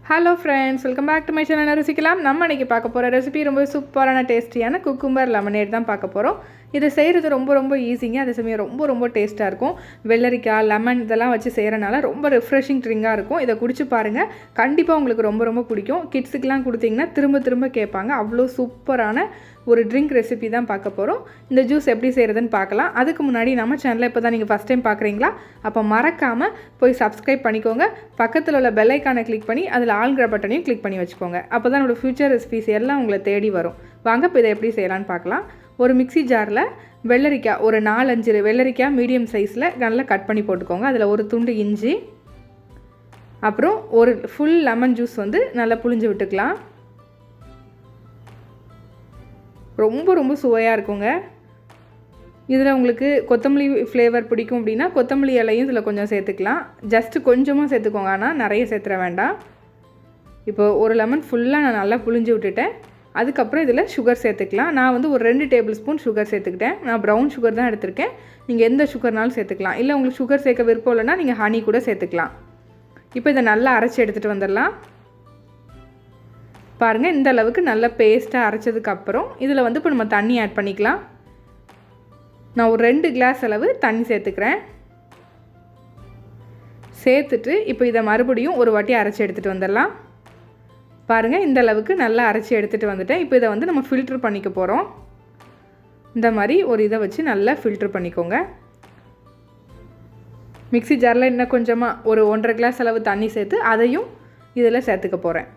Hello friends, welcome back to my channel ருசிக்கலாம். நம்ம இன்றைக்கி பார்க்க போகிற ரெசிபி ரொம்ப சூப்பரான டேஸ்டியான குக்கும்பர் லெமனேட் தான் பார்க்க போகிறோம். இதை செய்கிறது ரொம்ப ஈஸிங்க. அதே சமயம் ரொம்ப டேஸ்ட்டாக இருக்கும். வெள்ளரிக்காய், லெமன் இதெல்லாம் வச்சு செய்கிறனால ரொம்ப ரெஃப்ரெஷிங் ட்ரிங்காக இருக்கும். இதை குடிச்சு பாருங்கள், கண்டிப்பாக உங்களுக்கு ரொம்ப பிடிக்கும். கிட்ஸுக்கெலாம் கொடுத்தீங்கன்னா திரும்ப கேட்பாங்க. அவ்வளோ சூப்பரான ஒரு ட்ரிங்க் ரெசிபி தான் பார்க்க போகிறோம். இந்த ஜூஸ் எப்படி செய்கிறதுன்னு பார்க்கலாம். அதுக்கு முன்னாடி நம்ம சேனலை இப்போ தான் நீங்கள் ஃபஸ்ட் டைம் பார்க்குறீங்களா, அப்போ மறக்காமல் போய் சப்ஸ்கிரைப் பண்ணிக்கோங்க. பக்கத்தில் உள்ள பெல் ஐக்கானை கிளிக் பண்ணி அதில் ஆல்ங்கிற பட்டனையும் கிளிக் பண்ணி வச்சுக்கோங்க. அப்போ தான் என்னோடய ஃபியூச்சர் ரெசிபிஸ் எல்லாம் உங்களை தேடி வரும். வாங்க இப்போ இதை எப்படி செய்யலான்னு பார்க்கலாம். ஒரு மிக்ஸி ஜாரில் வெள்ளரிக்காய், ஒரு 4-5 வெள்ளரிக்காய் மீடியம் சைஸில் நல்லா கட் பண்ணி போட்டுக்கோங்க. அதில் ஒரு துண்டு இஞ்சி, அப்புறம் ஒரு ஃபுல் லெமன் ஜூஸ் வந்து நல்லா புழிஞ்சு விட்டுக்கலாம். ரொம்ப சுவையாக இருக்குங்க. இதில் உங்களுக்கு கொத்தமல்லி ஃப்ளேவர் பிடிக்கும் அப்படின்னா கொத்தமல்லி இலையும் இதில் கொஞ்சம் சேர்த்துக்கலாம். ஜஸ்ட்டு கொஞ்சமாக சேர்த்துக்கோங்க, ஆனால் நிறைய சேர்த்துற வேண்டாம். இப்போ ஒரு லெமன் ஃபுல்லாக நான் நல்லா புழிஞ்சு விட்டுட்டேன். அதுக்கப்புறம் இதில் சுகர் சேர்த்துக்கலாம். நான் வந்து ஒரு 2 டேபிள் ஸ்பூன் சுகர் சேர்த்துக்கிட்டேன். நான் ப்ரௌன் சுகர் தான் எடுத்திருக்கேன். நீங்கள் எந்த சுகர்னாலும் சேர்த்துக்கலாம். இல்லை உங்களுக்கு சுகர் சேர்க்க விருப்பம் இல்லைன்னா நீங்கள் ஹனி கூட சேர்த்துக்கலாம். இப்போ இதை நல்லா அரைச்சி எடுத்துகிட்டு வந்துடலாம். பாருங்கள், இந்த அளவுக்கு நல்ல பேஸ்ட்டாக அரைச்சதுக்கப்புறம் இதில் வந்து இப்போ நம்ம தண்ணி ஆட் பண்ணிக்கலாம். நான் ஒரு 2 கிளாஸ் அளவு தண்ணி சேர்த்துக்கிறேன். சேர்த்துட்டு இப்போ இதை மறுபடியும் ஒரு வாட்டி அரைச்சி எடுத்துகிட்டு வந்துடலாம். பாருங்கள், இந்த அளவுக்கு நல்லா அரைச்சி எடுத்துகிட்டு வந்துட்டேன். இப்போ இதை வந்து நம்ம ஃபில்ட்ரு பண்ணிக்க போகிறோம். இந்த மாதிரி ஒரு இதை வச்சு நல்லா ஃபில்ட்ரு பண்ணிக்கோங்க. மிக்ஸி ஜாரில் இன்னும் கொஞ்சமாக ஒரு 1.5 கிளாஸ் அளவு தண்ணி சேர்த்து அதையும் இதில் சேர்த்துக்க போகிறேன்.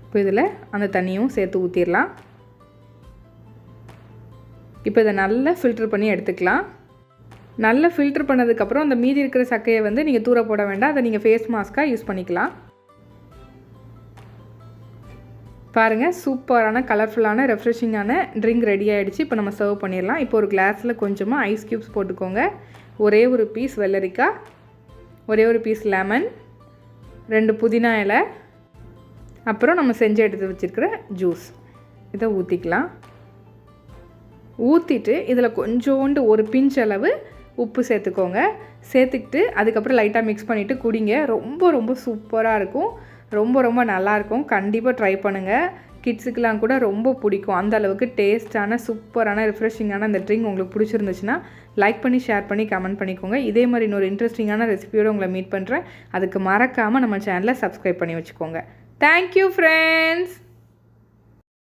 இப்போ இதில் அந்த தண்ணியும் சேர்த்து ஊற்றிடலாம். இப்போ இதை நல்லா ஃபில்ட்ரு பண்ணி எடுத்துக்கலாம். நல்லா ஃபில்ட்ரு பண்ணதுக்கப்புறம் அந்த மீதி இருக்கிற சக்கையை வந்து நீங்கள் தூர போட வேண்டாம். அதை நீங்கள் ஃபேஸ் மாஸ்க்காக யூஸ் பண்ணிக்கலாம். பாருங்கள், சூப்பரான கலர்ஃபுல்லான ரெஃப்ரெஷிங்கான ட்ரிங்க் ரெடி ஆகிடுச்சு. இப்போ நம்ம சர்வ் பண்ணிடலாம். இப்போ ஒரு கிளாஸில் கொஞ்சமாக ஐஸ் க்யூப்ஸ் போட்டுக்கோங்க. ஒரே ஒரு பீஸ் வெள்ளரிக்காய், ஒரே ஒரு பீஸ் லெமன், 2 புதினா இலை, அப்புறம் நம்ம செஞ்சு எடுத்து வச்சுருக்கிற ஜூஸ் இதை ஊற்றிக்கலாம். ஊற்றிட்டு இதில் கொஞ்சோண்டு ஒரு பிஞ்ச் அளவு உப்பு சேர்த்துக்கோங்க. சேர்த்துக்கிட்டு அதுக்கப்புறம் லைட்டாக மிக்ஸ் பண்ணிவிட்டு குடிங்க. ரொம்ப சூப்பராக இருக்கும். ரொம்ப நல்லாயிருக்கும். கண்டிப்பாக ட்ரை பண்ணுங்கள். கிட்ஸுக்கெலாம் கூட ரொம்ப பிடிக்கும். அந்த அளவுக்கு டேஸ்ட்டான சூப்பரான ரிஃப்ரெஷிங்கான அந்த ட்ரிங்க் உங்களுக்கு பிடிச்சிருந்துச்சுன்னா லைக் பண்ணி, ஷேர் பண்ணி, கமெண்ட் பண்ணிக்கோங்க. இதே மாதிரி இன்னொரு இன்ட்ரெஸ்டிங்கான ரெசிபியோடு உங்களை மீட் பண்ணுறேன். அதுக்கு மறக்காமல் நம்ம சேனலை சப்ஸ்கிரைப் பண்ணி வச்சுக்கோங்க. Thank you friends.